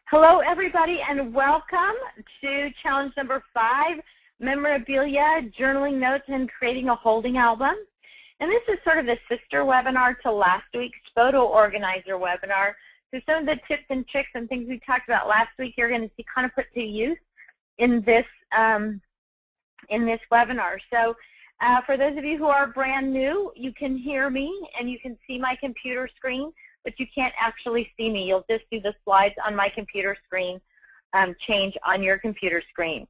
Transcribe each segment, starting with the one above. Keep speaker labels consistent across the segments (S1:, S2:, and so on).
S1: Hello, everybody, and welcome to challenge number 5, Memorabilia, Journaling Notes, and Creating a Holding Album. And this is sort of a sister webinar to last week's Photo Organizer webinar. So some of the tips and tricks and things we talked about last week, you're going to see kind of put to use in this webinar. So for those of you who are brand new, you can hear me and you can see my computer screen, but you can't actually see me. You'll just see the slides on my computer screen change on your computer screen.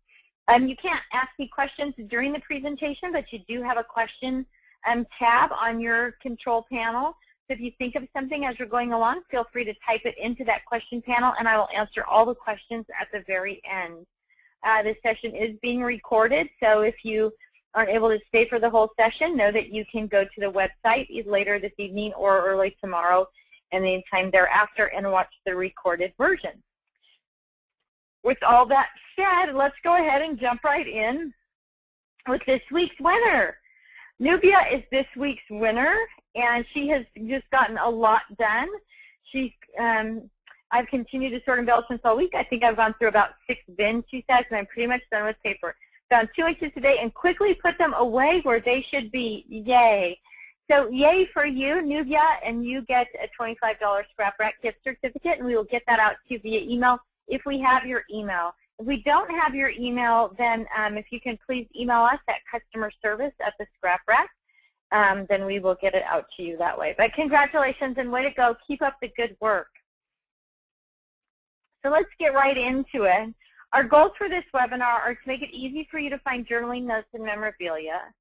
S1: You can't ask me questions during the presentation, but you do have a question tab on your control panel. So if you think of something as you're going along, feel free to type it into that question panel, and I will answer all the questions at the very end. This session is being recorded, so if you aren't able to stay for the whole session, know that you can go to the website either later this evening or early tomorrow and the time thereafter and watch the recorded version. With all that said, let's go ahead and jump right in with this week's winner. Nubia is this week's winner, and she has just gotten a lot done. I've continued to sort embellishments all week. I think I've gone through about 6 bins, she says, and I'm pretty much done with paper. Found 2 inches today and quickly put them away where they should be. Yay. So yay for you, Nubia, and you get a $25 Scrap Rack gift certificate, and we will get that out to you via email if we have your email. If we don't have your email, then if you can please email us at customerservice@the-scrap-rack, then we will get it out to you that way. But congratulations and way to go. Keep up the good work. So let's get right into it. Our goals for this webinar are to make it easy for you to find journaling notes and memorabilia,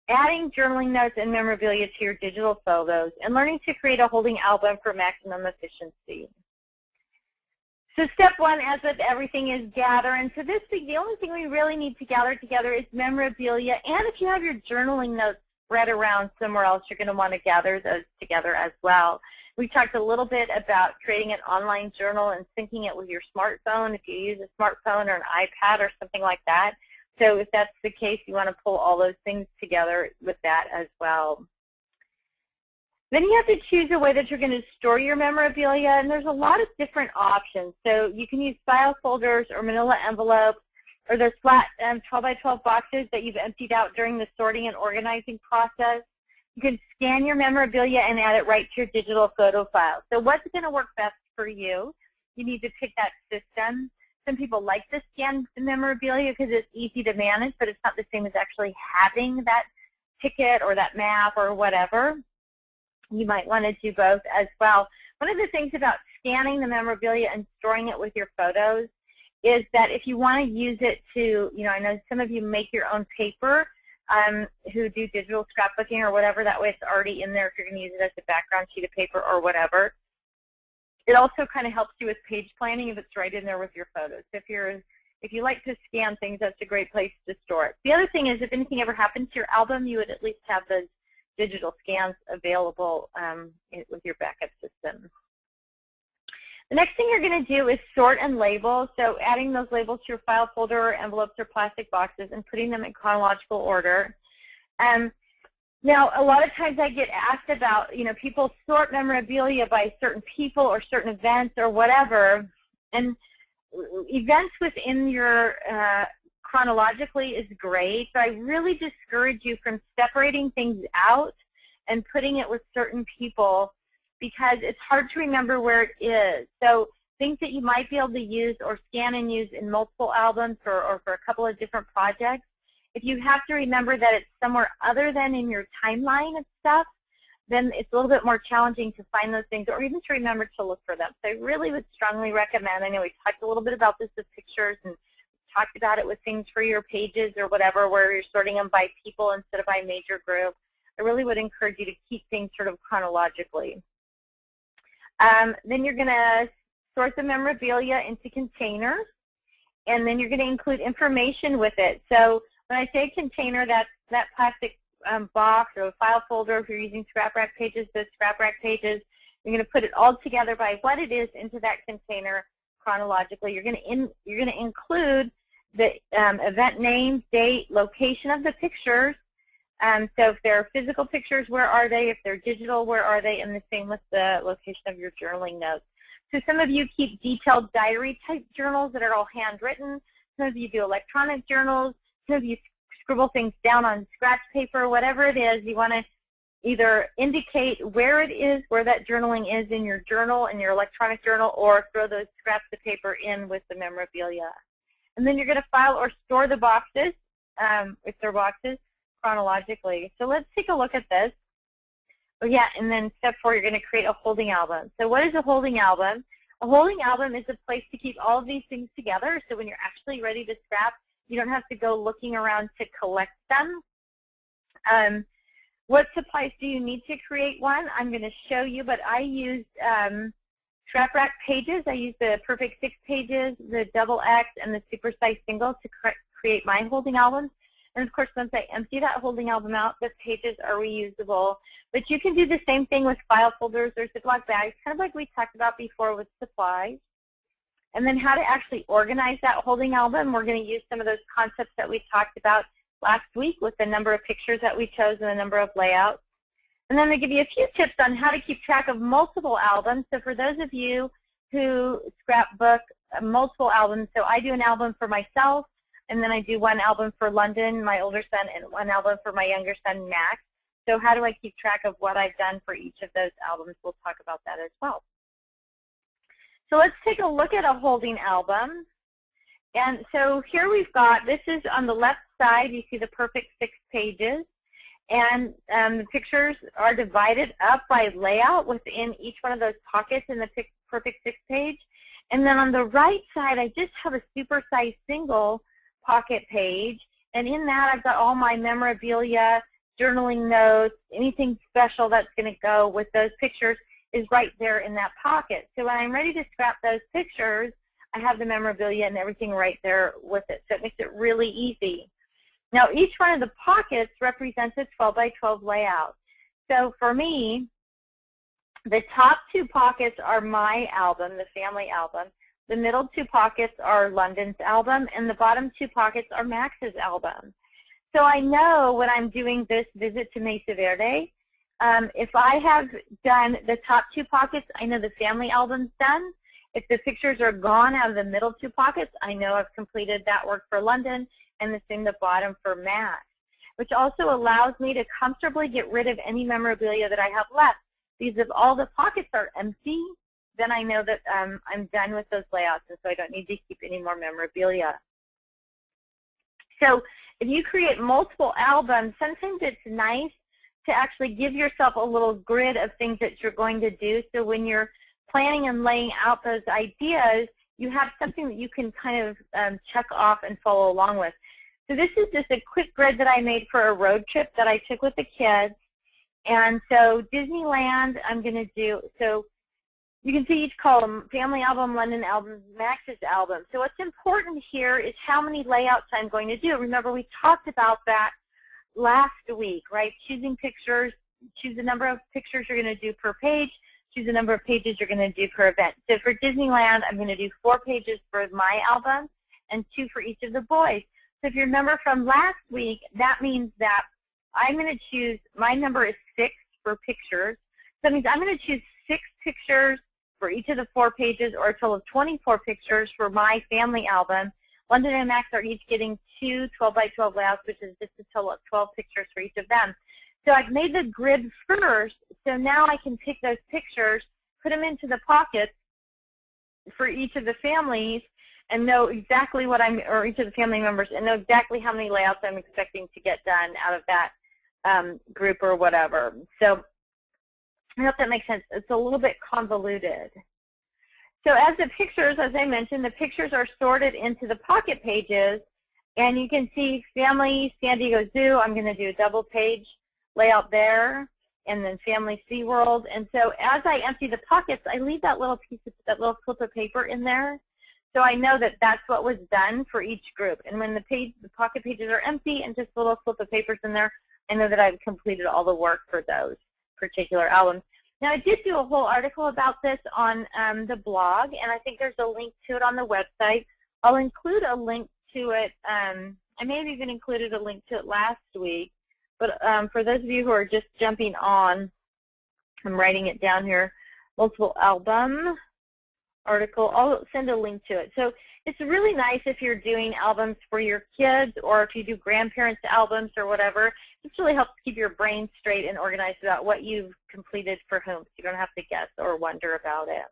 S1: adding journaling notes and memorabilia to your digital photos, and learning to create a holding album for maximum efficiency. So step 1, as with everything, is gather. And so this week, the only thing we really need to gather together is memorabilia. And if you have your journaling notes spread around somewhere else, you're going to want to gather those together as well. We talked a little bit about creating an online journal and syncing it with your smartphone if you use a smartphone or an iPad or something like that. So if that's the case, you want to pull all those things together with that as well. Then you have to choose a way that you're going to store your memorabilia, and there's a lot of different options. So you can use file folders or manila envelopes, or those flat 12 by 12 boxes that you've emptied out during the sorting and organizing process. You can scan your memorabilia and add it right to your digital photo file. So what's going to work best for you? You need to pick that system. Some people like to scan the memorabilia because it's easy to manage, but it's not the same as actually having that ticket or that map or whatever. You might want to do both as well. One of the things about scanning the memorabilia and storing it with your photos is that if you want to use it to, I know some of you make your own paper who do digital scrapbooking or whatever. That way it's already in there if you're going to use it as a background sheet of paper or whatever. It also kind of helps you with page planning if it's right in there with your photos. So if you like to scan things, that's a great place to store it. The other thing is if anything ever happens to your album, you would at least have those digital scans available with your backup system. The next thing you're going to do is sort and label. So adding those labels to your file folder or envelopes or plastic boxes and putting them in chronological order. Now, a lot of times I get asked about, people sort memorabilia by certain people or certain events or whatever. And events within your chronologically is great, but I really discourage you from separating things out and putting it with certain people because it's hard to remember where it is. So things that you might be able to use or scan and use in multiple albums or for a couple of different projects, if you have to remember that it's somewhere other than in your timeline of stuff, then it's a little bit more challenging to find those things or even to remember to look for them. So I really would strongly recommend, I know we talked a little bit about this with pictures and talked about it with things for your pages or whatever where you're sorting them by people instead of by major group. I really would encourage you to keep things sort of chronologically. Then you're going to sort the memorabilia into containers, and then you're going to include information with it. So when I say container, that's that plastic box or a file folder. If you're using Scrap Rack pages, those Scrap Rack pages, you're going to put it all together by what it is into that container chronologically. You're going to include the event name, date, location of the pictures, So if they're physical pictures, where are they? If they're digital, where are they? And the same with the location of your journaling notes. So some of you keep detailed diary type journals that are all handwritten. Some of you do electronic journals. Some of you scribble things down on scratch paper. Whatever it is, you want to either indicate where it is, where that journaling is in your journal, in your electronic journal, or throw those scraps of paper in with the memorabilia. And then you're going to file or store the boxes, if they're boxes, chronologically. So let's take a look at this. Oh yeah, and then step 4, you're going to create a holding album. So what is a holding album? A holding album is a place to keep all of these things together, so when you're actually ready to scrap, you don't have to go looking around to collect them. What supplies do you need to create one? I'm going to show you, but I used Scrap Rack pages. I used the Perfect 6 pages, the Double X, and the Super Size Single to create my holding albums. And of course, once I empty that holding album out, the pages are reusable. But you can do the same thing with file folders or Ziploc bags, kind of like we talked about before with supplies. And then how to actually organize that holding album. We're going to use some of those concepts that we talked about last week with the number of pictures that we chose and the number of layouts. And then they give you a few tips on how to keep track of multiple albums. So for those of you who scrapbook multiple albums, so I do an album for myself, and then I do one album for London, my older son, and one album for my younger son, Max. So how do I keep track of what I've done for each of those albums? We'll talk about that as well. So let's take a look at a holding album. And so here we've got, this is on the left side, you see the Perfect 6 pages. And the pictures are divided up by layout within each one of those pockets in the Perfect 6 page. And then on the right side, I just have a Super Size Single pocket page, and in that I've got all my memorabilia, journaling notes, anything special that's going to go with those pictures is right there in that pocket. So when I'm ready to scrap those pictures, I have the memorabilia and everything right there with it. So it makes it really easy. Now each one of the pockets represents a 12 by 12 layout. So for me, the top 2 pockets are my album, the family album. The middle 2 pockets are London's album, and the bottom 2 pockets are Max's album. So I know when I'm doing this visit to Mesa Verde, if I have done the top 2 pockets, I know the family album's done. If the pictures are gone out of the middle 2 pockets, I know I've completed that work for London, and the same the bottom for Max, which also allows me to comfortably get rid of any memorabilia that I have left. Because if all the pockets are empty, then I know that I'm done with those layouts, and so I don't need to keep any more memorabilia. So if you create multiple albums, sometimes it's nice to actually give yourself a little grid of things that you're going to do, so when you're planning and laying out those ideas, you have something that you can kind of check off and follow along with. So this is just a quick grid that I made for a road trip that I took with the kids. And so Disneyland, I'm going to do, so you can see each column, family album, London album, Max's album. So what's important here is how many layouts I'm going to do. Remember, we talked about that last week, right? Choosing pictures, choose the number of pictures you're going to do per page, choose the number of pages you're going to do per event. So for Disneyland, I'm going to do 4 pages for my album and 2 for each of the boys. So if you remember from last week, that means that I'm going to choose, my number is 6 for pictures. So that means I'm going to choose 6 pictures for each of the 4 pages, or a total of 24 pictures for my family album. London and Max are each getting 2 12 by 12 layouts, which is just a total of 12 pictures for each of them. So I've made the grid first, so now I can take those pictures, put them into the pockets for each of the families, and know exactly what or each of the family members, and know exactly how many layouts I'm expecting to get done out of that group or whatever. So I hope that makes sense. It's a little bit convoluted. So as the pictures, as I mentioned, the pictures are sorted into the pocket pages, and you can see Family San Diego Zoo, I'm going to do a double page layout there, and then Family SeaWorld. And so as I empty the pockets, I leave that little piece of, that little slip of paper in there, so I know that that's what was done for each group. And when the pocket pages are empty and just a little slip of paper's in there, I know that I've completed all the work for those particular albums. Now, I did do a whole article about this on the blog, and I think there's a link to it on the website. I'll include a link to it. I may have even included a link to it last week, but for those of you who are just jumping on, I'm writing it down here, multiple album. article. I'll send a link to it. So it's really nice if you're doing albums for your kids, or if you do grandparents' albums or whatever. This really helps keep your brain straight and organized about what you've completed for whom, so you don't have to guess or wonder about it.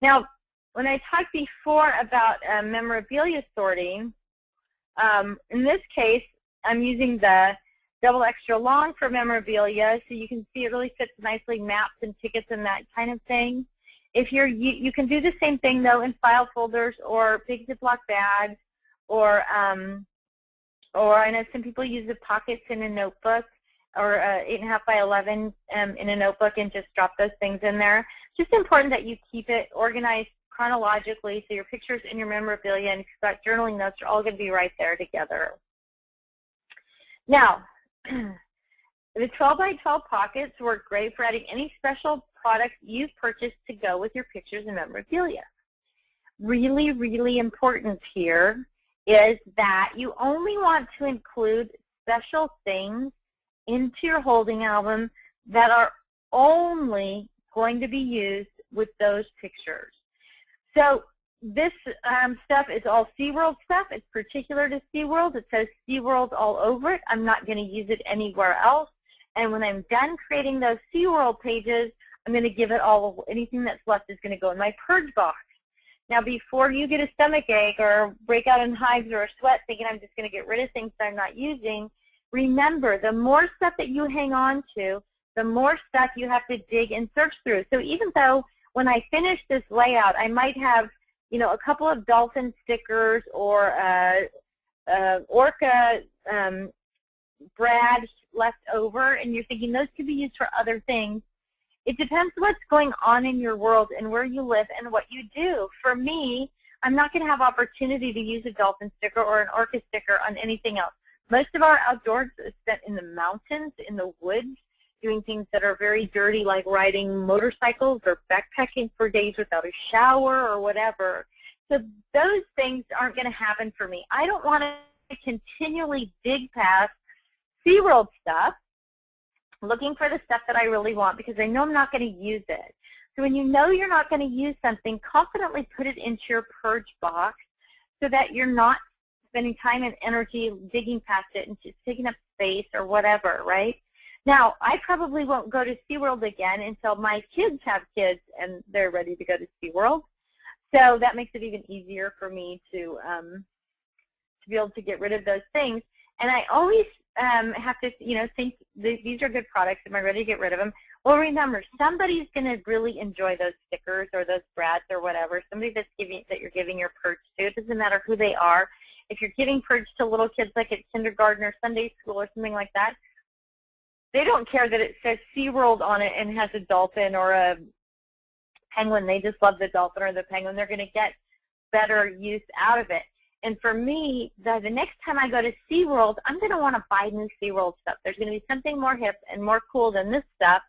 S1: Now, when I talked before about memorabilia sorting, in this case, I'm using the double extra long for memorabilia, so you can see it really fits nicely, maps and tickets and that kind of thing. If you can do the same thing though in file folders or big Ziploc bags, or I know some people use the pockets in a notebook, or 8.5 by 11 in a notebook, and just drop those things in there. It's just important that you keep it organized chronologically, so your pictures and your memorabilia and if you've got journaling notes are all going to be right there together. Now, the 12 by 12 pockets work great for adding any special product you've purchased to go with your pictures and memorabilia. Really, really important here is that you only want to include special things into your holding album that are only going to be used with those pictures. So this stuff is all SeaWorld stuff. It's particular to SeaWorld. It says SeaWorld all over it. I'm not going to use it anywhere else. And when I'm done creating those SeaWorld pages, I'm going to give it all, anything that's left is going to go in my purge box. Now, before you get a stomach ache or break out in hives or a sweat thinking I'm just going to get rid of things that I'm not using, remember, the more stuff that you hang on to, the more stuff you have to dig and search through. So even though when I finish this layout, I might have, you know, a couple of dolphin stickers or orca brad left over, and you're thinking those could be used for other things. It depends what's going on in your world and where you live and what you do. For me, I'm not going to have opportunity to use a dolphin sticker or an orca sticker on anything else. Most of our outdoors is spent in the mountains, in the woods, doing things that are very dirty, like riding motorcycles or backpacking for days without a shower or whatever. So those things aren't going to happen for me. I don't want to continually dig past SeaWorld stuff, looking for the stuff that I really want, because I know I'm not going to use it. So when you know you're not going to use something, confidently put it into your purge box so that you're not spending time and energy digging past it and just taking up space or whatever, right? Now, I probably won't go to SeaWorld again until my kids have kids and they're ready to go to SeaWorld. So that makes it even easier for me to be able to get rid of those things. And I always have to, you know, think these are good products. Am I ready to get rid of them? Well, remember, somebody's going to really enjoy those stickers or those brads or whatever. Somebody that you're giving your purge to. It doesn't matter who they are. If you're giving purge to little kids like at kindergarten or Sunday school or something like that, they don't care that it says SeaWorld on it and has a dolphin or a penguin. They just love the dolphin or the penguin. They're going to get better use out of it. And for me, the next time I go to SeaWorld, I'm going to want to buy new SeaWorld stuff. There's going to be something more hip and more cool than this stuff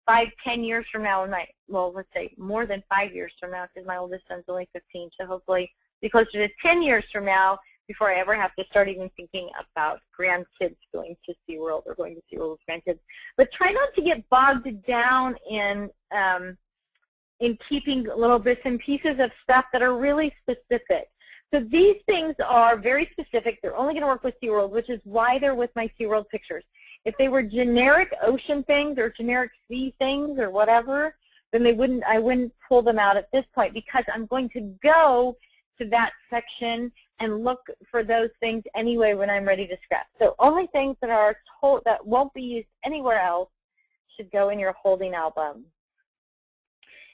S1: 5, 10 years from now. Well, let's say more than 5 years from now, because my oldest son's only 15. So hopefully be closer to 10 years from now before I ever have to start even thinking about grandkids going to SeaWorld or going to SeaWorld with grandkids. But try not to get bogged down in keeping little bits and pieces of stuff that are really specific. So these things are very specific. They're only going to work with SeaWorld, which is why they're with my SeaWorld pictures. If they were generic ocean things or generic sea things or whatever, then I wouldn't pull them out at this point, because I'm going to go to that section and look for those things anyway when I'm ready to scrap. So only things that won't be used anywhere else should go in your holding album.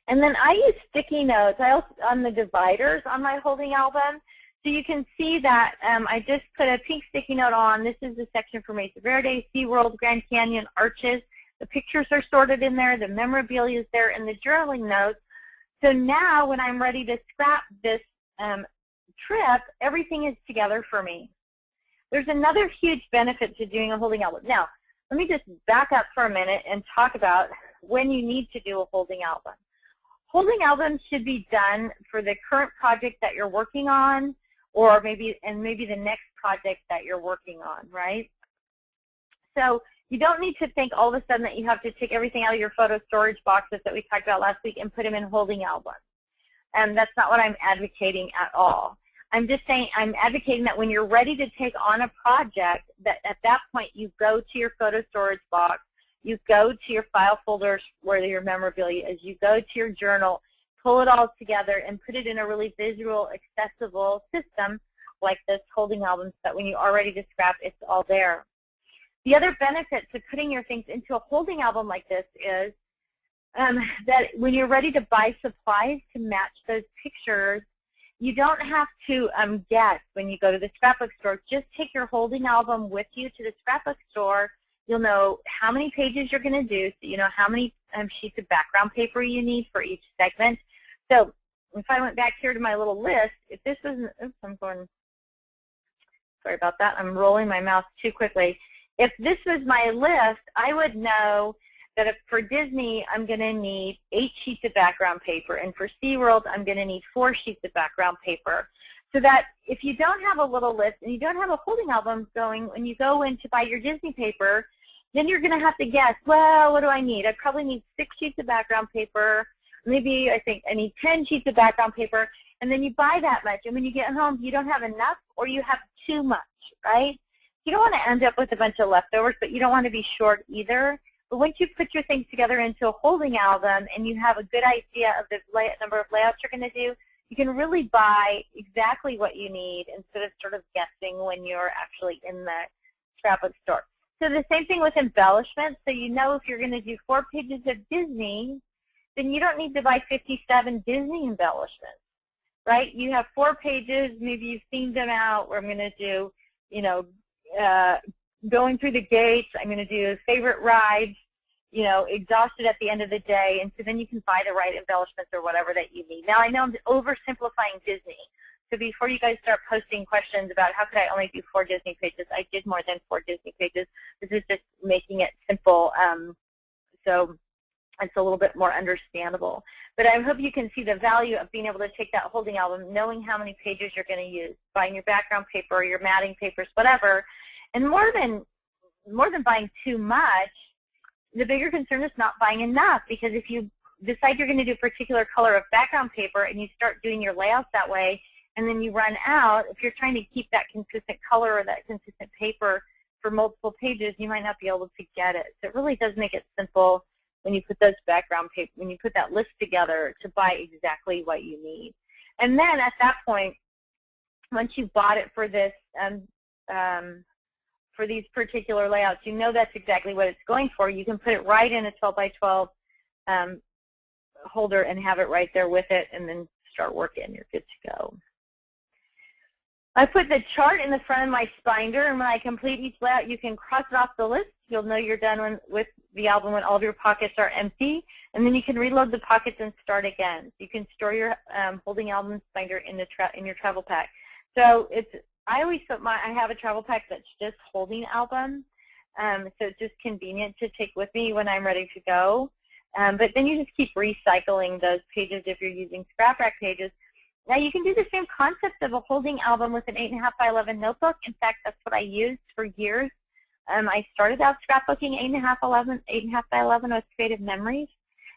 S1: And then I use sticky notes. I also on the dividers on my holding album. So you can see that I just put a pink sticky note on. This is the section for Mesa Verde, SeaWorld, Grand Canyon, Arches. The pictures are sorted in there. The memorabilia is there, and the journaling notes. So now when I'm ready to scrap this trip, everything is together for me. There's another huge benefit to doing a holding album. Now, let me just back up for a minute and talk about when you need to do a holding album. Holding albums should be done for the current project that you're working on, or maybe the next project that you're working on, right? So you don't need to think all of a sudden that you have to take everything out of your photo storage boxes that we talked about last week and put them in holding albums. That's not what I'm advocating at all. I'm just saying I'm advocating that when you're ready to take on a project, that at that point you go to your photo storage box, you go to your file folders where your memorabilia is, you go to your journal, pull it all together and put it in a really visual, accessible system like this holding album so that when you are ready to scrap, it's all there. The other benefit to putting your things into a holding album like this is that when you're ready to buy supplies to match those pictures, you don't have to guess when you go to the scrapbook store. Just take your holding album with you to the scrapbook store. You'll know how many pages you're going to do, so you know how many sheets of background paper you need for each segment. So if I went back here to my little list, if this isn't, oops, I'm going, sorry about that, I'm rolling my mouse too quickly. If this was my list, I would know that if for Disney, I'm going to need 8 sheets of background paper, and for SeaWorld, I'm going to need 4 sheets of background paper. So that if you don't have a little list and you don't have a holding album going, when you go in to buy your Disney paper, then you're going to have to guess, well, what do I need? I probably need 6 sheets of background paper. Maybe I think I need 10 sheets of background paper. And then you buy that much, and when you get home, you don't have enough or you have too much, right? You don't want to end up with a bunch of leftovers, but you don't want to be short either. But once you put your things together into a holding album and you have a good idea of the number of layouts you're going to do, you can really buy exactly what you need instead of sort of guessing when you're actually in the scrapbook store. So the same thing with embellishments. So you know if you're going to do 4 pages of Disney, then you don't need to buy 57 Disney embellishments, right? You have 4 pages. Maybe you've themed them out where I'm going to do, you know, going through the gates. I'm going to do favorite rides, you know, exhausted at the end of the day, and so then you can buy the right embellishments or whatever that you need. Now, I know I'm oversimplifying Disney, so before you guys start posting questions about how could I only do 4 Disney pages, I did more than 4 Disney pages. This is just making it simple, so it's a little bit more understandable. But I hope you can see the value of being able to take that holding album, knowing how many pages you're going to use, buying your background paper or your matting papers, whatever. And more than buying too much, the bigger concern is not buying enough, because if you decide you're going to do a particular color of background paper and you start doing your layouts that way and then you run out, if you're trying to keep that consistent color or that consistent paper for multiple pages, you might not be able to get it. So it really does make it simple when you put those background paper, when you put that list together to buy exactly what you need. And then at that point, once you've bought it for this, for these particular layouts, you know that's exactly what it's going for. You can put it right in a 12 by 12 holder and have it right there with it and then start working. You're good to go. I put the chart in the front of my binder, and when I complete each layout, you can cross it off the list. You'll know you're done with the album when all of your pockets are empty, and then you can reload the pockets and start again. You can store your holding album binder in your travel pack. So I always put I have a travel pack that's just holding album, so it's just convenient to take with me when I'm ready to go. But then you just keep recycling those pages if you're using scrap rack pages. Now you can do the same concept of a holding album with an 8.5 by 11 notebook. In fact, that's what I used for years. I started out scrapbooking 8.5 by 11 with Creative Memories,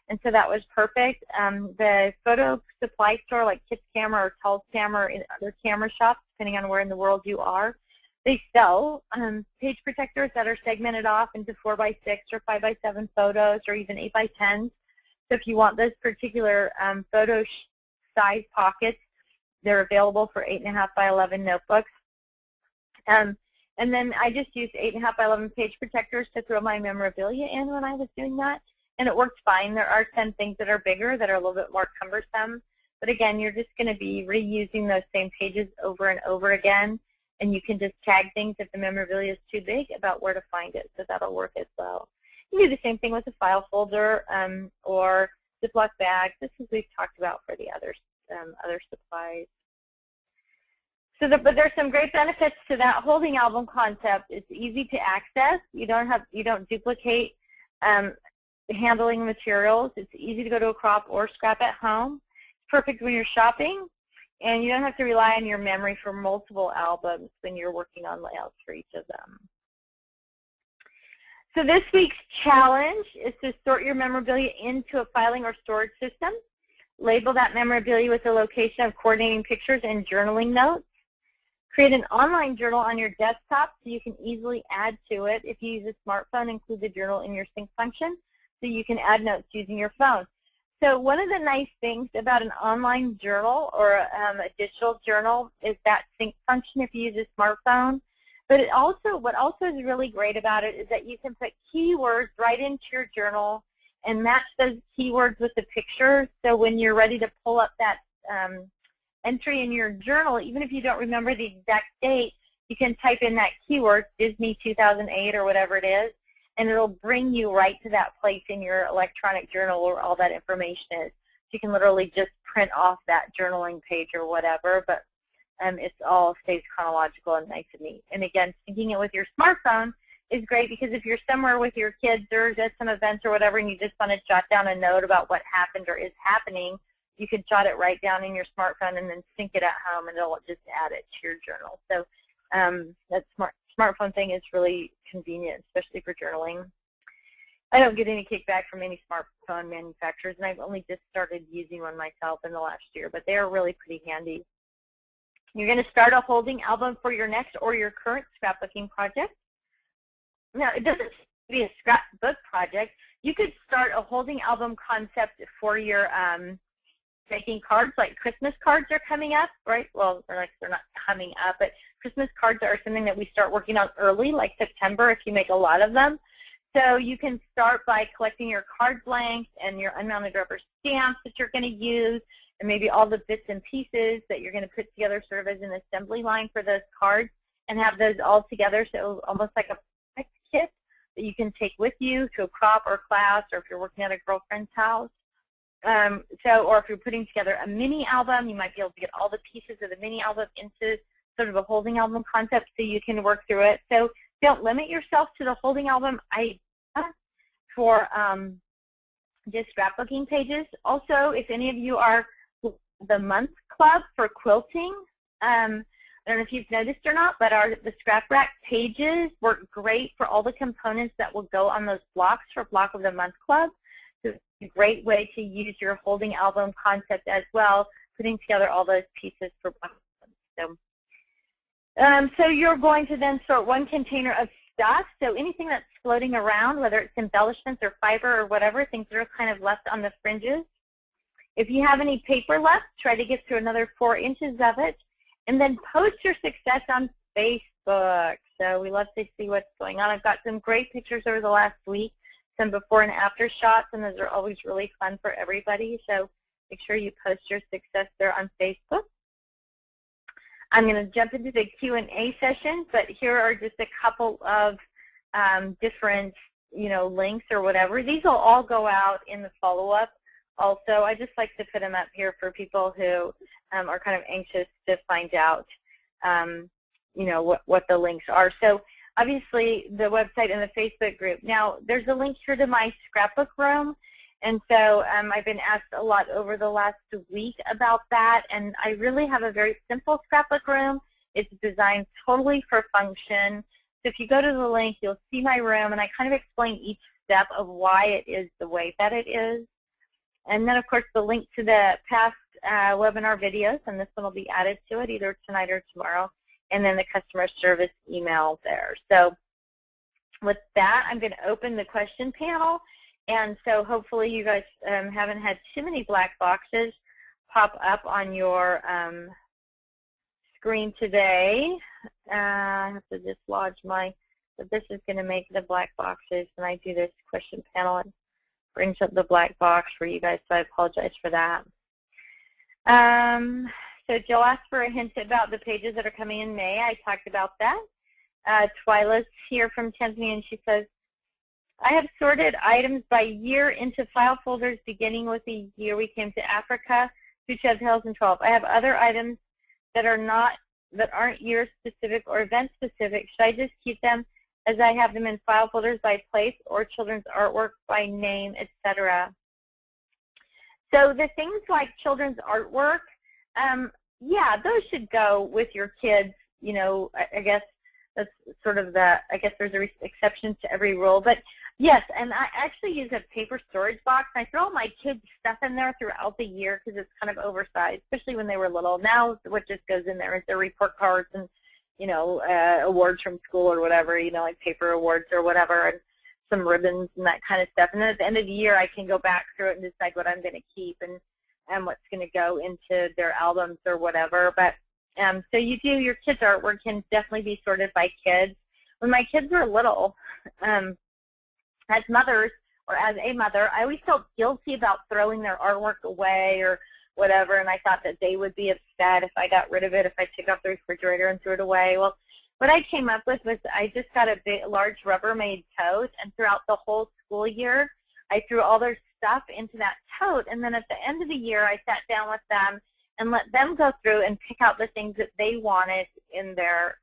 S1: and so that was perfect. The photo supply store like Kit's Camera or Tull's Camera or other camera shops, depending on where in the world you are, they sell page protectors that are segmented off into 4 by 6 or 5 by 7 photos or even 8 by 10s. So if you want those particular photo size pockets, they're available for 8.5 by 11 notebooks. And then I just used 8.5 by 11 page protectors to throw my memorabilia in when I was doing that, and it worked fine. There are some things that are bigger that are a little bit more cumbersome, but again, you're just going to be reusing those same pages over and over again, and you can just tag things if the memorabilia is too big about where to find it, so that'll work as well. You can do the same thing with a file folder or Ziploc bags. This is we've talked about for the other supplies. So but there's some great benefits to that holding album concept. It's easy to access. You don't duplicate handling materials. It's easy to go to a crop or scrap at home. It's perfect when you're shopping, and you don't have to rely on your memory for multiple albums when you're working on layouts for each of them. So this week's challenge is to sort your memorabilia into a filing or storage system. Label that memorabilia with the location of coordinating pictures and journaling notes. Create an online journal on your desktop so you can easily add to it. If you use a smartphone, include the journal in your sync function so you can add notes using your phone. So one of the nice things about an online journal or a digital journal is that sync function if you use a smartphone. But what also is really great about it is that you can put keywords right into your journal and match those keywords with the pictures. So when you're ready to pull up that entry in your journal, even if you don't remember the exact date, you can type in that keyword, Disney 2008 or whatever it is, and it'll bring you right to that place in your electronic journal where all that information is. So you can literally just print off that journaling page or whatever, but it's all stays chronological and nice and neat. And again, syncing it with your smartphone is great because if you're somewhere with your kids or at some events or whatever and you just want to jot down a note about what happened or is happening, you can jot it right down in your smartphone and then sync it at home and it'll just add it to your journal. So that smartphone thing is really convenient, especially for journaling. I don't get any kickback from any smartphone manufacturers, and I've only just started using one myself in the last year, but they are really pretty handy. You're going to start a holding album for your next or your current scrapbooking project. Now, it doesn't have to be a scrapbook project. You could start a holding album concept for your making cards, like Christmas cards are coming up, right? Well, they're not coming up, but Christmas cards are something that we start working on early, like September, if you make a lot of them. So you can start by collecting your card blanks and your unmounted rubber stamps that you're going to use, and maybe all the bits and pieces that you're going to put together sort of as an assembly line for those cards and have those all together, so almost like a project kit that you can take with you to a crop or class, or if you're working at a girlfriend's house. Or if you're putting together a mini album, you might be able to get all the pieces of the mini album into sort of a holding album concept so you can work through it. So don't limit yourself to the holding album idea for just scrapbooking pages. Also, if any of you are the month club for quilting, I don't know if you've noticed or not, but the scrap rack pages work great for all the components that will go on those blocks for Block of the Month Club. So it's a great way to use your holding album concept as well, putting together all those pieces for Block of the Month. So you're going to then sort one container of stuff, so anything that's floating around, whether it's embellishments or fiber or whatever, things that are kind of left on the fringes. If you have any paper left, try to get through another 4 inches of it, and then post your success on Facebook. So we love to see what's going on. I've got some great pictures over the last week, some before and after shots, and those are always really fun for everybody. So make sure you post your success there on Facebook. I'm going to jump into the Q&A session, but here are just a couple of different, links or whatever. These will all go out in the follow-up. Also, I just like to put them up here for people who are kind of anxious to find out, what the links are. So obviously the website and the Facebook group. Now, there's a link here to my scrapbook room, and so I've been asked a lot over the last week about that, and I really have a very simple scrapbook room. It's designed totally for function. So if you go to the link, you'll see my room, and I kind of explain each step of why it is the way that it is. And then, of course, the link to the past webinar videos, and this one will be added to it either tonight or tomorrow, and then the customer service email there. So with that, I'm going to open the question panel. And so hopefully you guys haven't had too many black boxes pop up on your screen today. I have to just lodge but this is going to make the black boxes when I do this question panel. It brings up the black box for you guys, so I apologize for that. So Jill asked for a hint about the pages that are coming in May. I talked about that. Twyla's here from Tanzania, and she says, I have sorted items by year into file folders beginning with the year we came to Africa through 2012. I have other items that aren't year specific or event specific. Should I just keep them as I have them in file folders by place or children's artwork by name, etc.? So the things like children's artwork, yeah, those should go with your kids. I guess that's sort of I guess there's exceptions to every rule. But Yes, and I actually use a paper storage box. I throw all my kids' stuff in there throughout the year because it's kind of oversized, especially when they were little. Now what just goes in there is their report cards and, you know, awards from school or whatever, you know, like paper awards or whatever, and some ribbons and that kind of stuff. And then at the end of the year, I can go back through it and decide what I'm going to keep and what's going to go into their albums or whatever. But so you do, your kids' artwork can definitely be sorted by kids. When my kids were little, as mothers, or as a mother, I always felt guilty about throwing their artwork away or whatever, and I thought that they would be upset if I got rid of it, if I took off the refrigerator and threw it away. Well, what I came up with was I just got a large Rubbermaid tote, and throughout the whole school year, I threw all their stuff into that tote, and then at the end of the year, I sat down with them and let them go through and pick out the things that they wanted in their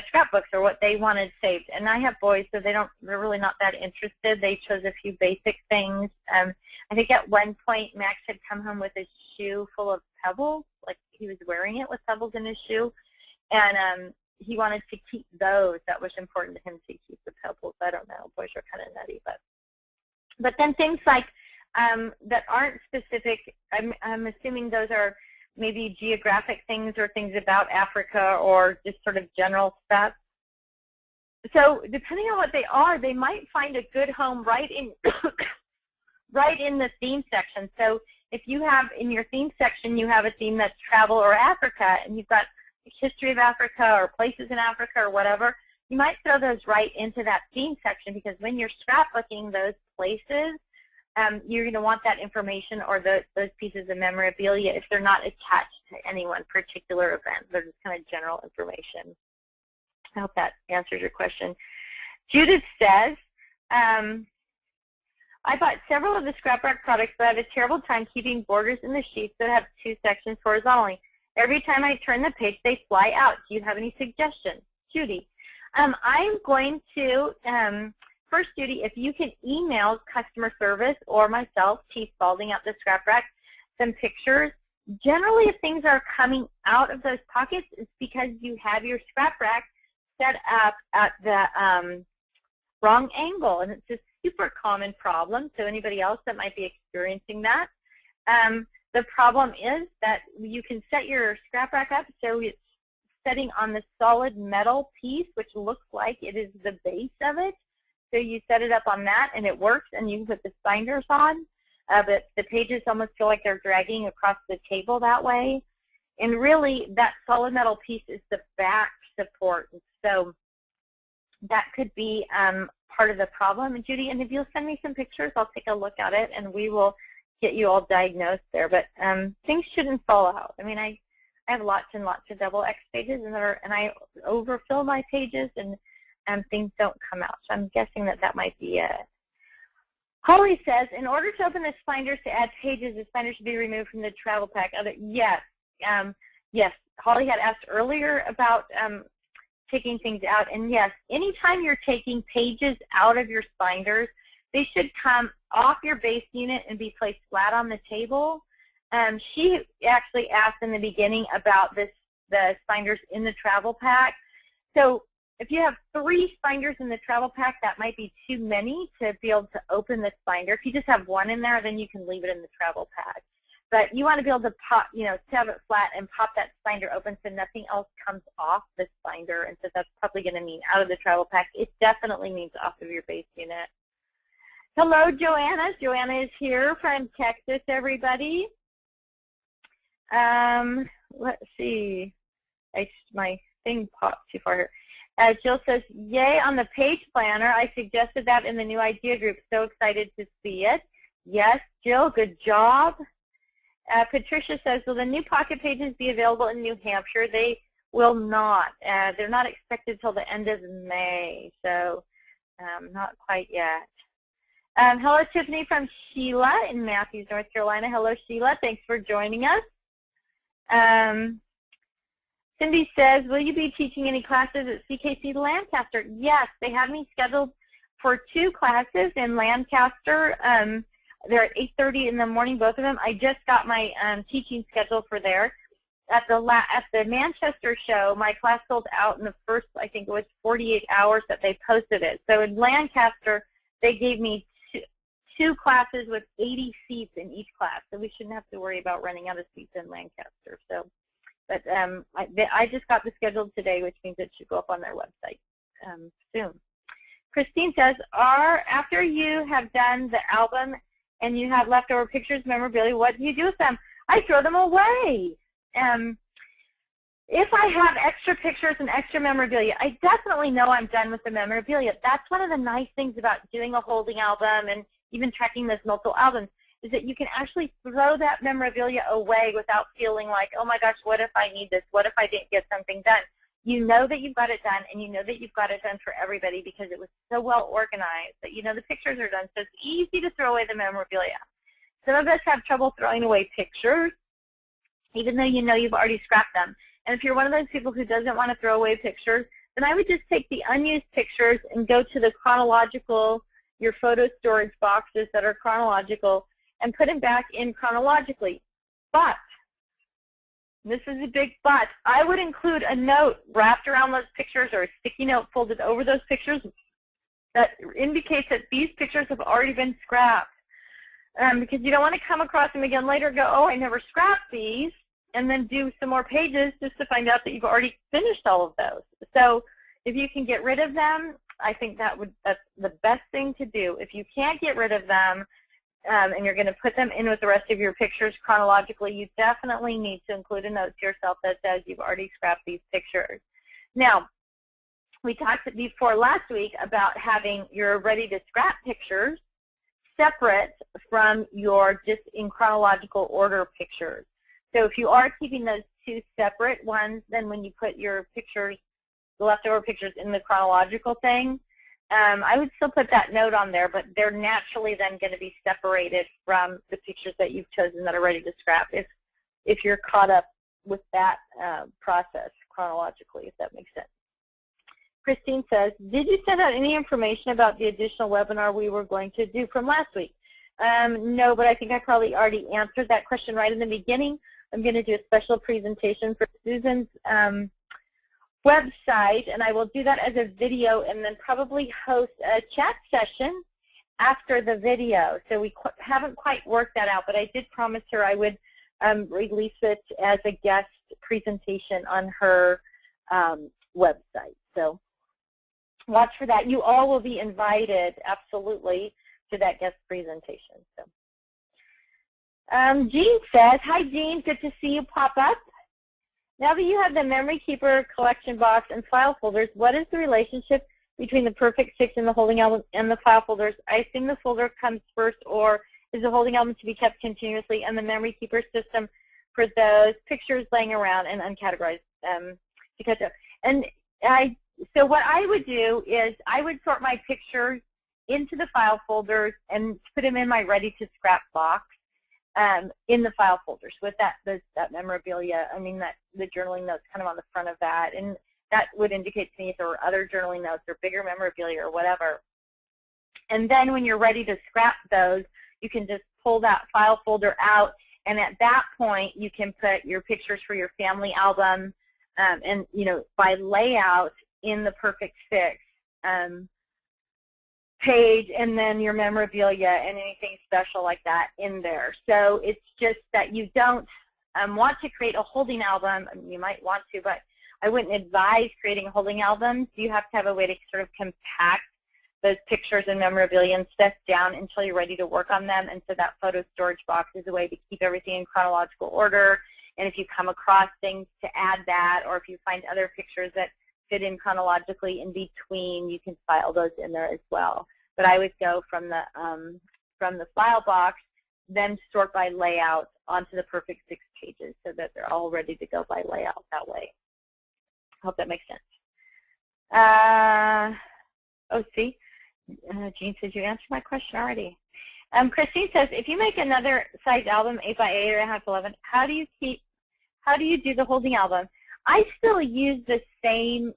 S1: scrapbooks or what they wanted saved. And I have boys, so they're really not that interested. They chose a few basic things. I think at one point Max had come home with a shoe full of pebbles, like he was wearing it with pebbles in his shoe, and he wanted to keep those. That was important to him, to keep the pebbles. I don't know, boys are kind of nutty, but then things like that aren't specific, I'm assuming those are maybe geographic things or things about Africa or just sort of general stuff. So depending on what they are, they might find a good home right in right in the theme section. So if you have in your theme section, you have a theme that's travel or Africa, and you've got the history of Africa or places in Africa or whatever, you might throw those right into that theme section, because when you're scrapbooking those places, you're going to want that information or those pieces of memorabilia if they're not attached to any one particular event. They're just kind of general information. I hope that answers your question. Judith says, I bought several of the scrap rack products, but I have a terrible time keeping borders in the sheets that have 2 sections horizontally. Every time I turn the page, they fly out. Do you have any suggestions? Judy. I'm going to... First, Judy, if you can email customer service or myself, T. Spalding at the Scrap Rack, some pictures. Generally, if things are coming out of those pockets, it's because you have your scrap rack set up at the wrong angle, and it's a super common problem. So anybody else that might be experiencing that, the problem is that you can set your scrap rack up so it's setting on the solid metal piece, which looks like it is the base of it. So you set it up on that, and it works, and you can put the binders on, but the pages almost feel like they're dragging across the table that way. And really, that solid metal piece is the back support. So that could be part of the problem. And Judy, and if you'll send me some pictures, I'll take a look at it, and we will get you all diagnosed there. But things shouldn't fall out. I mean, I have lots and lots of double X pages, and I overfill my pages, and things don't come out. So I'm guessing that might be it. Holly says, in order to open the spinders to add pages, the spinder should be removed from the travel pack. Yes. Yes. Holly had asked earlier about taking things out. And yes, anytime you're taking pages out of your spinders, they should come off your base unit and be placed flat on the table. She actually asked in the beginning about the spinders in the travel pack. So if you have 3 spinders in the travel pack, that might be too many to be able to open the spinder. If you just have 1 in there, then you can leave it in the travel pack. But you want to be able to pop, to have it flat and pop that spinder open so nothing else comes off the spinder. And so that's probably going to mean out of the travel pack. It definitely means off of your base unit. Hello, Joanna. Joanna is here from Texas, everybody. Let's see. My thing popped too far here. Jill says, yay on the page planner. I suggested that in the new idea group. So excited to see it. Yes, Jill, good job. Patricia says, will the new pocket pages be available in New Hampshire? They will not. They're not expected till the end of May, so not quite yet. Hello, Tiffany from Sheila in Matthews, North Carolina. Hello, Sheila. Thanks for joining us. Cindy says, will you be teaching any classes at CKC Lancaster? Yes, they have me scheduled for 2 classes in Lancaster. They're at 8:30 in the morning, both of them. I just got my teaching schedule for there. at the Manchester show, my class sold out in the first, I think it was 48 hours that they posted it. So in Lancaster, they gave me two classes with 80 seats in each class, so we shouldn't have to worry about running out of seats in Lancaster. So, but I just got the schedule today, which means it should go up on their website soon. Christine says, after you have done the album and you have leftover pictures, memorabilia, what do you do with them? I throw them away. If I have extra pictures and extra memorabilia, I definitely know I'm done with the memorabilia. That's one of the nice things about doing a holding album and even tracking those multiple albums, is that you can actually throw that memorabilia away without feeling like, oh my gosh, what if I need this? What if I didn't get something done? You know that you've got it done, and you know that you've got it done for everybody because it was so well organized that you know the pictures are done, so it's easy to throw away the memorabilia. Some of us have trouble throwing away pictures, even though you know you've already scrapped them. And if you're one of those people who doesn't want to throw away pictures, then I would just take the unused pictures and go to the chronological, your photo storage boxes that are chronological, and put them back in chronologically. But, this is a big but, I would include a note wrapped around those pictures or a sticky note folded over those pictures that indicates that these pictures have already been scrapped. Because you don't want to come across them again later and go, oh, I never scrapped these, and then do some more pages just to find out that you've already finished all of those. So if you can get rid of them, I think that's the best thing to do. If you can't get rid of them and you're going to put them in with the rest of your pictures chronologically, you definitely need to include a note to yourself that says you've already scrapped these pictures. Now, we talked before last week about having your ready to scrap pictures separate from your just in chronological order pictures. So if you are keeping those two separate ones, then when you put your pictures, the leftover pictures in the chronological thing, I would still put that note on there, but they're naturally then going to be separated from the pictures that you've chosen that are ready to scrap if you're caught up with that process chronologically, if that makes sense. Christine says, did you send out any information about the additional webinar we were going to do from last week? No, but I think I probably already answered that question right in the beginning. I'm going to do a special presentation for Susan's website, and I will do that as a video and then probably host a chat session after the video. So we haven't quite worked that out, but I did promise her I would release it as a guest presentation on her website. So watch for that. You all will be invited, absolutely, to that guest presentation. So, Jean says, hi, Jean. Good to see you pop up. Now that you have the Memory Keeper collection box and file folders, what is the relationship between the Perfect 6 and the holding album and the file folders? I assume the folder comes first, or is the holding album to be kept continuously and the Memory Keeper system for those pictures laying around and uncategorized to catch up? And so what I would do is I would sort my pictures into the file folders and put them in my ready to scrap box in the file folders with that memorabilia. I mean, the journaling notes kind of on the front of that, and that would indicate to me if there were other journaling notes or bigger memorabilia or whatever. And then when you're ready to scrap those, you can just pull that file folder out, and at that point you can put your pictures for your family album and, you know, by layout in the Perfect 6 page, and then your memorabilia and anything special like that in there. So it's just that you don't want to create a holding album. I mean, you might want to, but I wouldn't advise creating holding albums. You have to have a way to sort of compact those pictures and memorabilia and stuff down until you're ready to work on them. And so that photo storage box is a way to keep everything in chronological order. And if you come across things to add that, or if you find other pictures that fit in chronologically in between, you can file those in there as well. But I would go from the file box, then sort by layout onto the Perfect 6 pages so that they're all ready to go by layout that way. I hope that makes sense. See, Jean says you answered my question already. Christine says, if you make another size album, 8x8 or 8x11, how do you do the holding album? I still use the same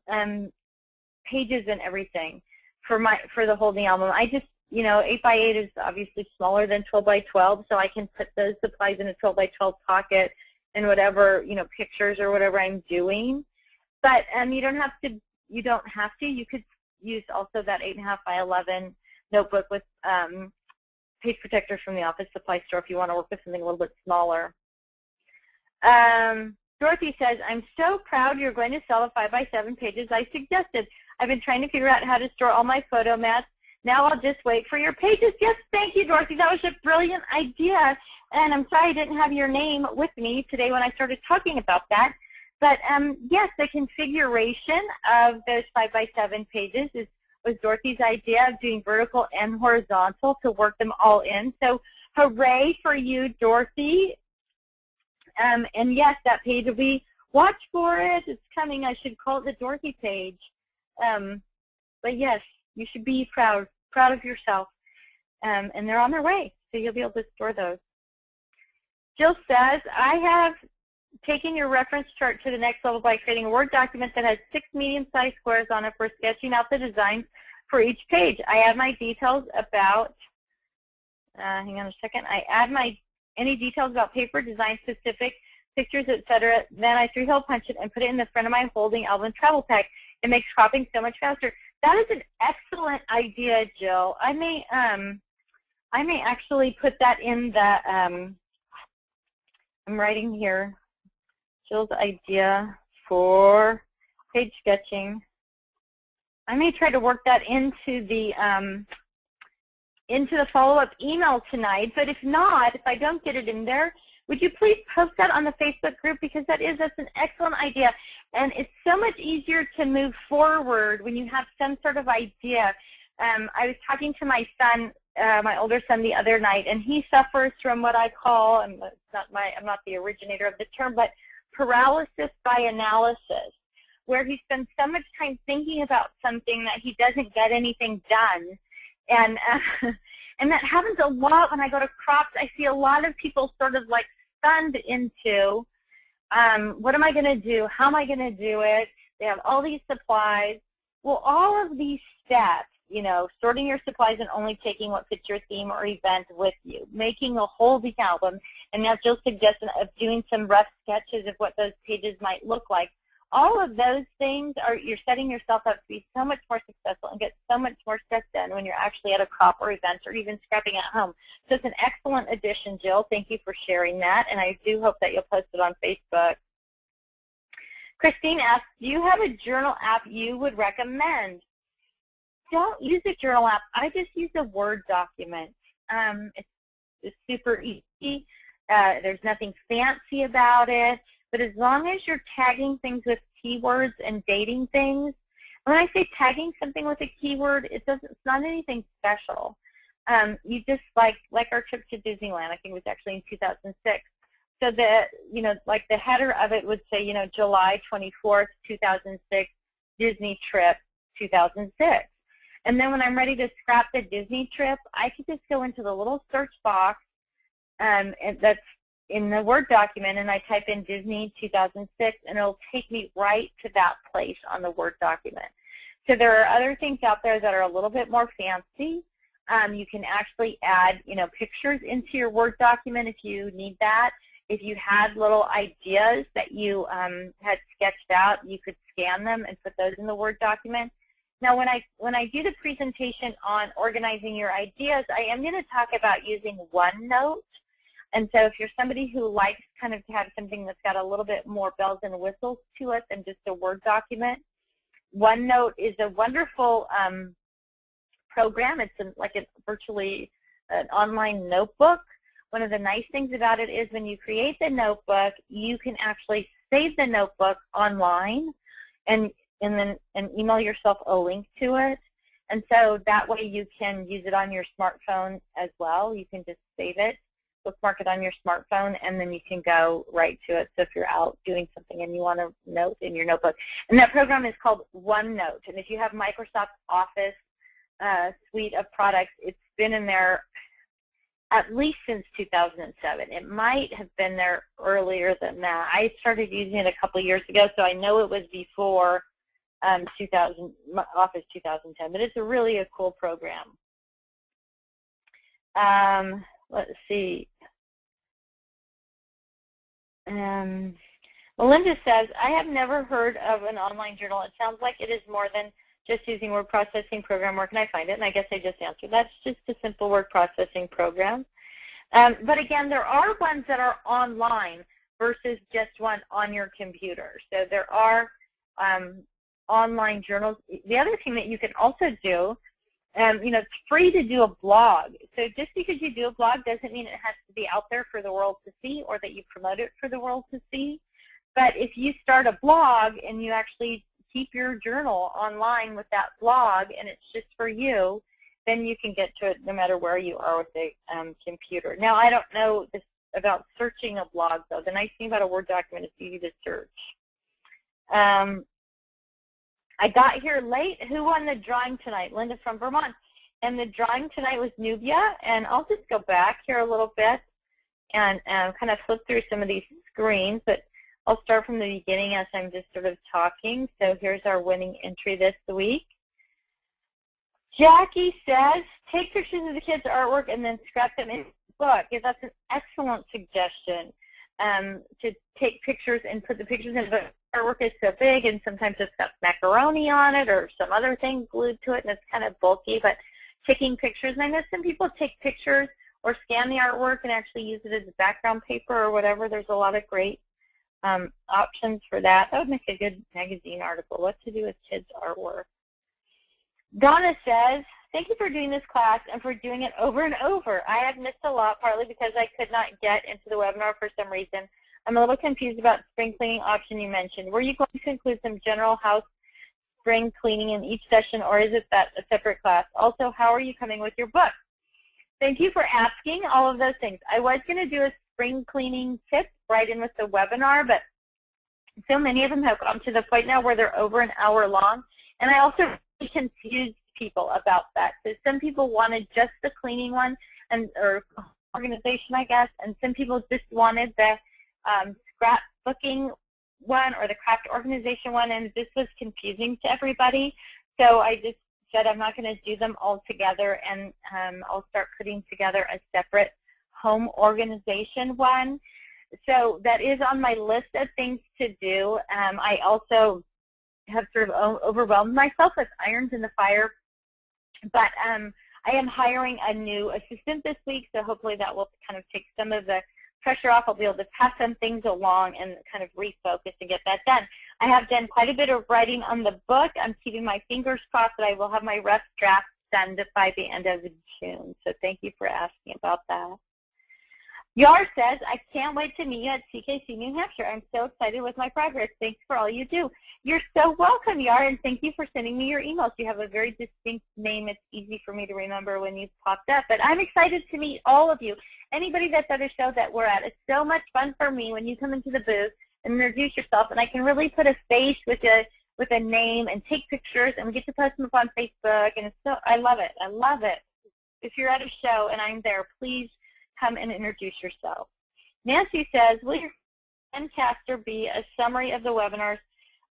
S1: pages and everything for the holding album. I just, you know, 8x8 is obviously smaller than 12x12, so I can put those supplies in a 12x12 pocket and whatever, pictures or whatever I'm doing. But you don't have to. You don't have to. You could use also that 8.5 by 11 notebook with page protectors from the office supply store if you want to work with something a little bit smaller. Dorothy says, I'm so proud you're going to sell the 5 by 7 pages I suggested. I've been trying to figure out how to store all my photo mats. Now I'll just wait for your pages. Yes, thank you, Dorothy. That was a brilliant idea. And I'm sorry I didn't have your name with me today when I started talking about that. But yes, the configuration of those 5 by 7 pages was Dorothy's idea of doing vertical and horizontal to work them all in. So hooray for you, Dorothy. And yes, that page will be, watch for it. It's coming. I should call it the Dorothy page. But yes, you should be proud of yourself. And they're on their way, so you'll be able to store those. Jill says, I have taken your reference chart to the next level by creating a Word document that has 6 medium-sized squares on it for sketching out the designs for each page. I add my details about, hang on a second, any details about paper, design specific, pictures, etc. Then I 3-hole punch it and put it in the front of my holding album travel pack. It makes cropping so much faster. That is an excellent idea, Jill. I may actually put that in the, I'm writing here, Jill's idea for page sketching. I may try to work that into the follow-up email tonight, but if not, if I don't get it in there, would you please post that on the Facebook group, because that's an excellent idea. And it's so much easier to move forward when you have some sort of idea. I was talking to my son, my older son, the other night, and he suffers from what I call, I'm not the originator of the term, but paralysis by analysis, where he spends so much time thinking about something that he doesn't get anything done. And that happens a lot when I go to crops. I see a lot of people sort of like stunned into, what am I going to do? How am I going to do it? They have all these supplies. Well, all of these steps, sorting your supplies and only taking what fits your theme or event with you, making a holding album, and now Jill's suggestion of doing some rough sketches of what those pages might look like. All of those things you're setting yourself up to be so much more successful and get so much more stuff done when you're actually at a crop or event or even scrapping at home. So it's an excellent addition, Jill. Thank you for sharing that, and I do hope that you'll post it on Facebook. Christine asks, do you have a journal app you would recommend? Don't use a journal app. I just use a Word document. It's super easy. There's nothing fancy about it. But as long as you're tagging things with keywords and dating things, when I say tagging something with a keyword, it's not anything special. You just like our trip to Disneyland, I think it was actually in 2006. So like the header of it would say, July 24th, 2006, Disney trip 2006. And then when I'm ready to scrap the Disney trip, I could just go into the little search box and that's in the Word document, and I type in Disney 2006, and it'll take me right to that place on the Word document. So there are other things out there that are a little bit more fancy. You can actually add, pictures into your Word document if you need that. If you had little ideas that you had sketched out, you could scan them and put those in the Word document. Now, when I do the presentation on organizing your ideas, I am going to talk about using OneNote. And so if you're somebody who likes kind of to have something that's got a little bit more bells and whistles to it than just a Word document, OneNote is a wonderful program. It's virtually an online notebook. One of the nice things about it is when you create the notebook, you can actually save the notebook online and email yourself a link to it. And so that way you can use it on your smartphone as well. You can just save it, bookmark it on your smartphone, and then you can go right to it. So if you're out doing something and you want to note in your notebook. And that program is called OneNote. And if you have Microsoft Office suite of products, it's been in there at least since 2007. It might have been there earlier than that. I started using it a couple years ago, so I know it was before Office 2010, but it's a really cool program. Let's see. Melinda says, I have never heard of an online journal. It sounds like it is more than just using word processing program. Where can I find it? And I guess I just answered. That's just a simple word processing program. But again, there are ones that are online versus just one on your computer. So there are online journals. The other thing that you can also do, it's free to do a blog. So just because you do a blog doesn't mean it has to be out there for the world to see or that you promote it for the world to see. But if you start a blog and you actually keep your journal online with that blog and it's just for you, then you can get to it no matter where you are with the computer. Now, I don't know this about searching a blog, though. The nice thing about a Word document is easy to search. I got here late. Who won the drawing tonight? Linda from Vermont. And the drawing tonight was Nubia. And I'll just go back here a little bit and kind of flip through some of these screens. But I'll start from the beginning as I'm just sort of talking. So here's our winning entry this week. Jackie says, take pictures of the kids' artwork and then scrap them in the book. Yeah, that's an excellent suggestion, to take pictures and put the pictures in the book. Artwork is so big, and sometimes it's got macaroni on it or some other thing glued to it, and it's kind of bulky. But taking pictures, and I know some people take pictures or scan the artwork and actually use it as a background paper or whatever. There's a lot of great options for that. That would make a good magazine article, what to do with kids' artwork. Donna says, thank you for doing this class and for doing it over and over. I have missed a lot, partly because I could not get into the webinar for some reason. I'm a little confused about the spring cleaning option you mentioned. Were you going to include some general house spring cleaning in each session, or is it that a separate class? Also, how are you coming with your book? Thank you for asking all of those things. I was going to do a spring cleaning tip right in with the webinar, but so many of them have gone to the point now where they're over an hour long, and I also confused people about that. So some people wanted just the cleaning one, or organization, I guess, and some people just wanted the scrapbooking one or the craft organization one, and this was confusing to everybody. So I just said I'm not going to do them all together, and I'll start putting together a separate home organization one. So that is on my list of things to do. I also have sort of overwhelmed myself with irons in the fire, but I am hiring a new assistant this week, so hopefully that will kind of take some of the pressure off. I'll be able to pass some things along and kind of refocus and get that done. I have done quite a bit of writing on the book. I'm keeping my fingers crossed that I will have my rough draft done by the end of June, so thank you for asking about that. Yar says, I can't wait to meet you at CKC New Hampshire. I'm so excited with my progress. Thanks for all you do. You're so welcome, Yar, and thank you for sending me your emails. You have a very distinct name. It's easy for me to remember when you popped up. But I'm excited to meet all of you. Anybody that's at a show that we're at, it's so much fun for me when you come into the booth and introduce yourself, and I can really put a face with a name and take pictures, and we get to post them up on Facebook, and it's so, I love it. I love it. If you're at a show and I'm there, please come and introduce yourself. Nancy says, will your Zencaster be a summary of the webinars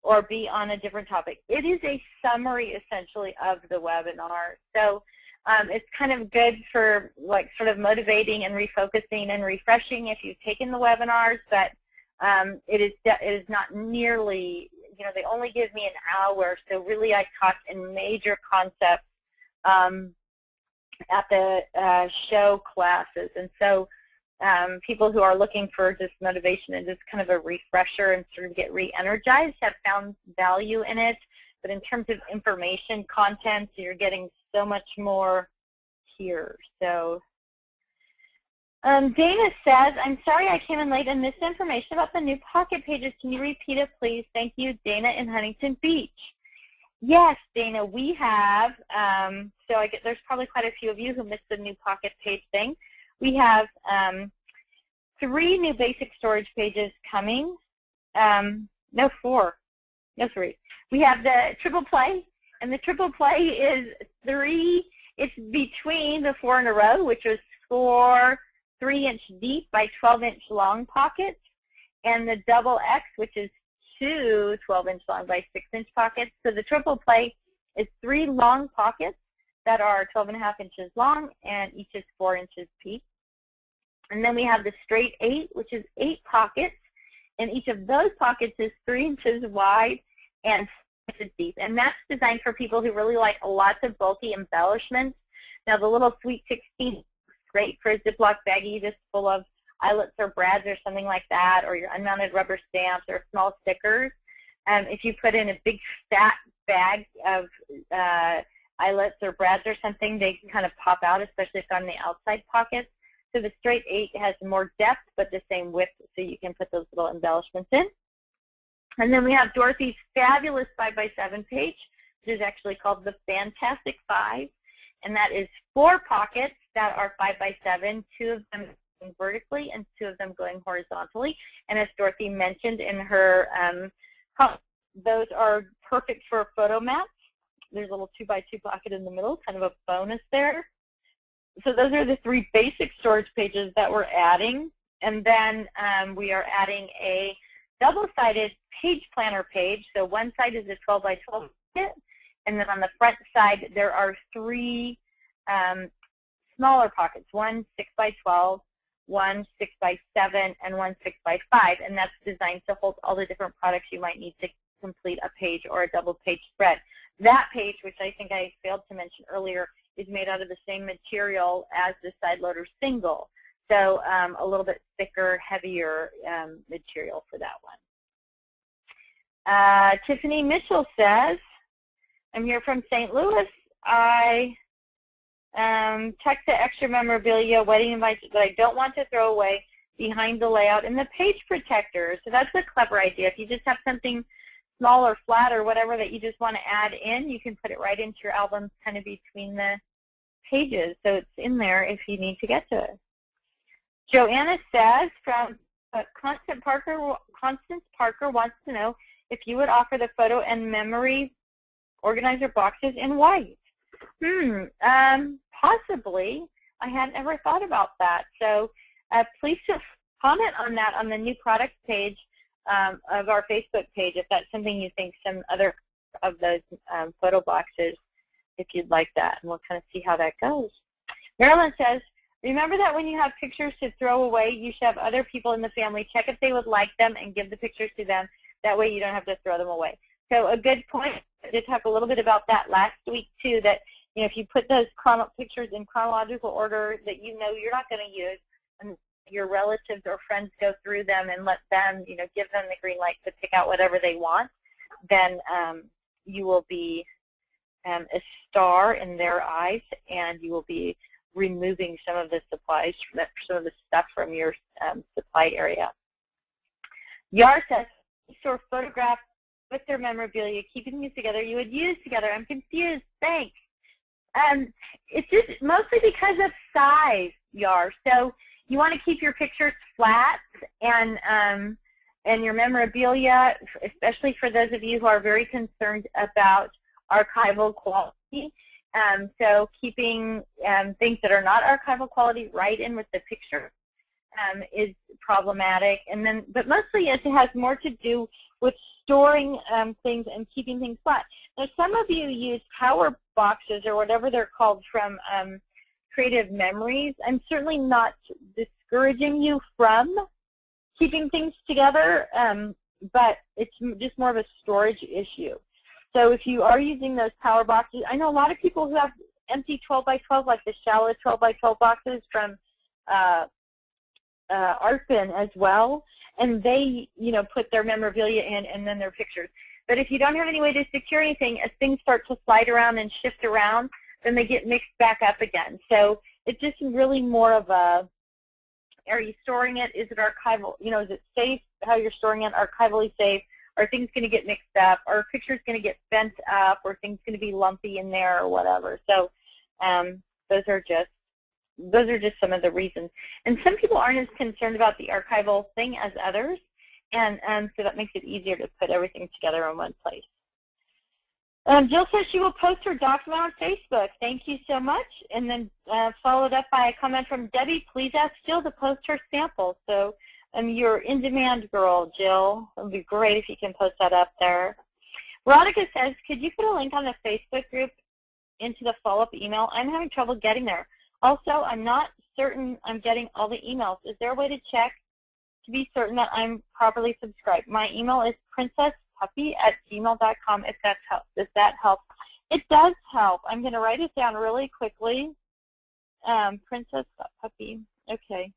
S1: or be on a different topic? It is a summary, essentially, of the webinar. So it's kind of good for like sort of motivating and refocusing and refreshing if you've taken the webinars, but it is not nearly, they only give me an hour, so really I talk in major concepts at the show classes. And so people who are looking for just motivation and just kind of a refresher and sort of get re-energized have found value in it. But in terms of information content, you're getting so much more here. So Dana says, I'm sorry I came in late and missed information about the new pocket pages. Can you repeat it, please? Thank you, Dana in Huntington Beach. Yes, Dana, we have, so there's probably quite a few of you who missed the new pocket page thing. We have 3 new basic storage pages coming. No, 4. No, 3. We have the triple play, and the triple play is 3. It's between the 4 in a row, which was 4 3-inch deep by 12-inch long pockets, and the double X, which is 2 12-inch long by 6-inch pockets. So the triple play is 3 long pockets that are 12.5 inches long, and each is 4 inches deep. And then we have the straight 8, which is 8 pockets, and each of those pockets is 3 inches wide and 6 inches deep. And that's designed for people who really like lots of bulky embellishments. Now, the little Sweet 16 is great for a Ziploc baggie just full of eyelets or brads or something like that, or your unmounted rubber stamps or small stickers. If you put in a big fat bag of eyelets or brads or something, they kind of pop out, especially if they're on the outside pockets. So the straight 8 has more depth but the same width, so you can put those little embellishments in. And then we have Dorothy's fabulous 5x7 page, which is actually called the Fantastic 5, and that is 4 pockets that are 5x7, 2 of them going vertically and 2 of them going horizontally. And as Dorothy mentioned in her those are perfect for photo mats. There's a little 2x2 pocket in the middle, kind of a bonus there. So those are the 3 basic storage pages that we're adding. And then we are adding a double-sided page planner page. So one side is a 12x12 pocket, and then on the front side there are 3 smaller pockets, one 6x12, one 6x7, and one 6x5. And that's designed to hold all the different products you might need to complete a page or a double page spread. That page, which I think I failed to mention earlier, is made out of the same material as the side loader single. So a little bit thicker, heavier material for that one. Tiffany Mitchell says, I'm here from St. Louis. I tucked the extra memorabilia, wedding invites that I don't want to throw away behind the layout in the page protector. So that's a clever idea. If you just have something small or flat or whatever that you just want to add in, you can put it right into your albums kind of between the pages, so it's in there if you need to get to it. Joanna says from Constance Parker wants to know if you would offer the photo and memory organizer boxes in white. Possibly. I hadn't ever thought about that. So please just comment on that on the new products page of our Facebook page if that's something you think some other of those photo boxes, if you'd like that, and we'll kind of see how that goes. Marilyn says, remember that when you have pictures to throw away, you should have other people in the family check if they would like them and give the pictures to them. That way you don't have to throw them away. So a good point. I did talk a little bit about that last week too, that if you put those pictures in chronological order that you know you're not going to use, and your relatives or friends go through them and let them, give them the green light to pick out whatever they want, then you will be a star in their eyes, and you will be removing some of the supplies, some of the stuff from your supply area. Yar says, store photographs with their memorabilia, keeping these together, you would use together. I'm confused. Thanks. It's just mostly because of size, Yar. So you want to keep your pictures flat and your memorabilia, especially for those of you who are very concerned about archival quality. So keeping things that are not archival quality right in with the picture is problematic. But mostly it has more to do with storing things and keeping things flat. Now, some of you use power boxes or whatever they're called from Creative Memories. I'm certainly not discouraging you from keeping things together, but it's just more of a storage issue. So if you are using those power boxes, I know a lot of people who have empty 12x12, like the shallow 12x12 boxes from Artbin as well, and they, put their memorabilia in and then their pictures. But if you don't have any way to secure anything, as things start to slide around and shift around, then they get mixed back up again. So it's just really more of a, are you storing it? Is it archival? Is it safe how you're storing it, archivally safe? Are things going to get mixed up? Are pictures going to get bent up? Or things going to be lumpy in there or whatever? So those are just some of the reasons. And some people aren't as concerned about the archival thing as others, and so that makes it easier to put everything together in one place. Jill says she will post her document on Facebook. Thank you so much. And then followed up by a comment from Debbie, please ask Jill to post her sample. So you're in demand, girl, Jill. It would be great if you can post that up there. Veronica says, could you put a link on the Facebook group into the follow-up email? I'm having trouble getting there. Also, I'm not certain I'm getting all the emails. Is there a way to check to be certain that I'm properly subscribed. My email is princesspuppy@gmail.com if that helps. Does that help? It does help. I'm going to write it down really quickly. Princess.puppy, okay,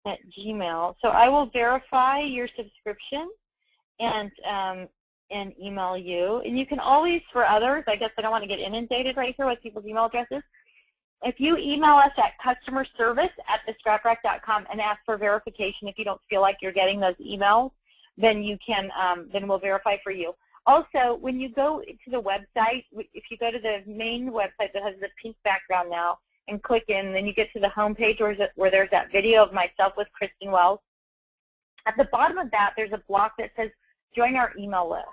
S1: at Gmail. So I will verify your subscription and email you. And you can always, for others, I guess I don't want to get inundated right here with people's email addresses. If you email us at customerservice@thescraprack.com and ask for verification if you don't feel like you're getting those emails, then you can, then we'll verify for you. Also, when you go to the website, if you go to the main website that has the pink background now and click in, then you get to the home page where there's that video of myself with Kristen Wells. At the bottom of that, there's a block that says join our email list.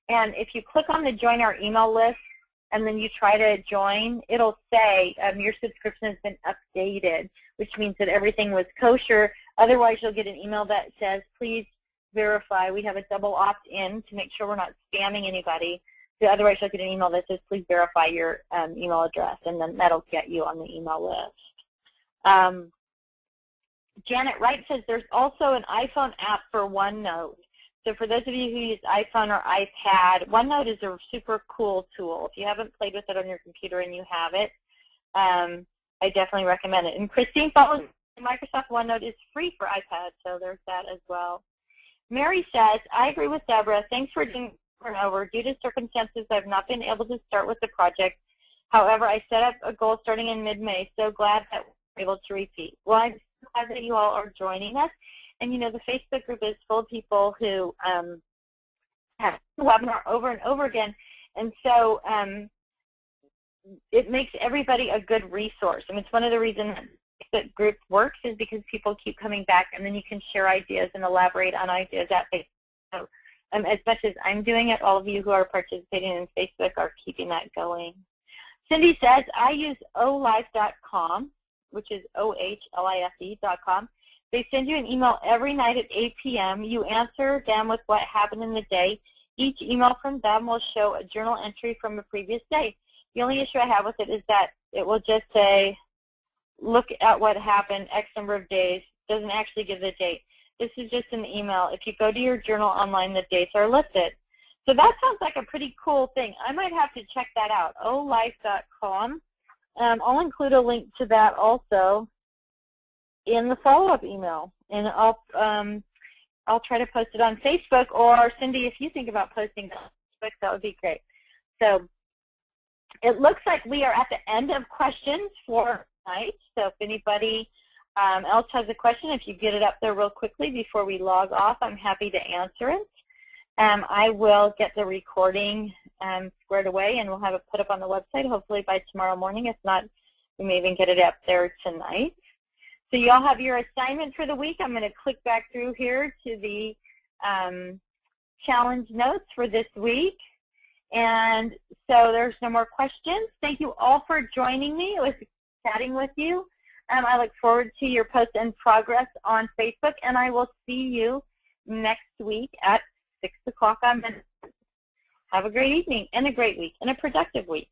S1: And if you click on the join our email list and then you try to join, it'll say your subscription has been updated, which means that everything was kosher. Otherwise, you'll get an email that says, please verify. We have a double opt-in to make sure we're not spamming anybody. So otherwise, you'll get an email that says, please verify your email address, and then that'll get you on the email list. Janet Wright says there's also an iPhone app for OneNote. So for those of you who use iPhone or iPad, OneNote is a super cool tool. If you haven't played with it on your computer and you have it, I definitely recommend it. And Christine follows Microsoft OneNote is free for iPad, so there's that as well. Mary says, I agree with Deborah. Thanks for doing over and over. Due to circumstances, I've not been able to start with the project. However, I set up a goal starting in mid-May. So glad that we're able to repeat. Well, I'm so glad that you all are joining us. And, you know, the Facebook group is full of people who have the webinar over and over again. And so it makes everybody a good resource. I mean, it's one of the reasons that group works is because people keep coming back, and then you can share ideas and elaborate on ideas at Facebook. So as much as I'm doing it, all of you who are participating in Facebook are keeping that going. Cindy says, I use olife.com, which is OHLIFE.com. They send you an email every night at 8 p.m. You answer them with what happened in the day. Each email from them will show a journal entry from a previous day. The only issue I have with it is that it will just say, look at what happened X number of days. Doesn't actually give the date. This is just an email. If you go to your journal online, the dates are listed. So that sounds like a pretty cool thing. I might have to check that out, olife.com. I'll include a link to that also in the follow-up email, and I'll try to post it on Facebook, or Cindy, if you think about posting it on Facebook, that would be great. So it looks like we are at the end of questions for tonight. So if anybody else has a question, if you get it up there real quickly before we log off, I'm happy to answer it. I will get the recording squared away, and we'll have it put up on the website hopefully by tomorrow morning. If not, we may even get it up there tonight. So you all have your assignment for the week. I'm going to click back through here to the challenge notes for this week. And so there's no more questions. Thank you all for joining me. It was chatting with you. I look forward to your posts and progress on Facebook, and I will see you next week at 6 o'clock on Monday. Have a great evening and a great week and a productive week.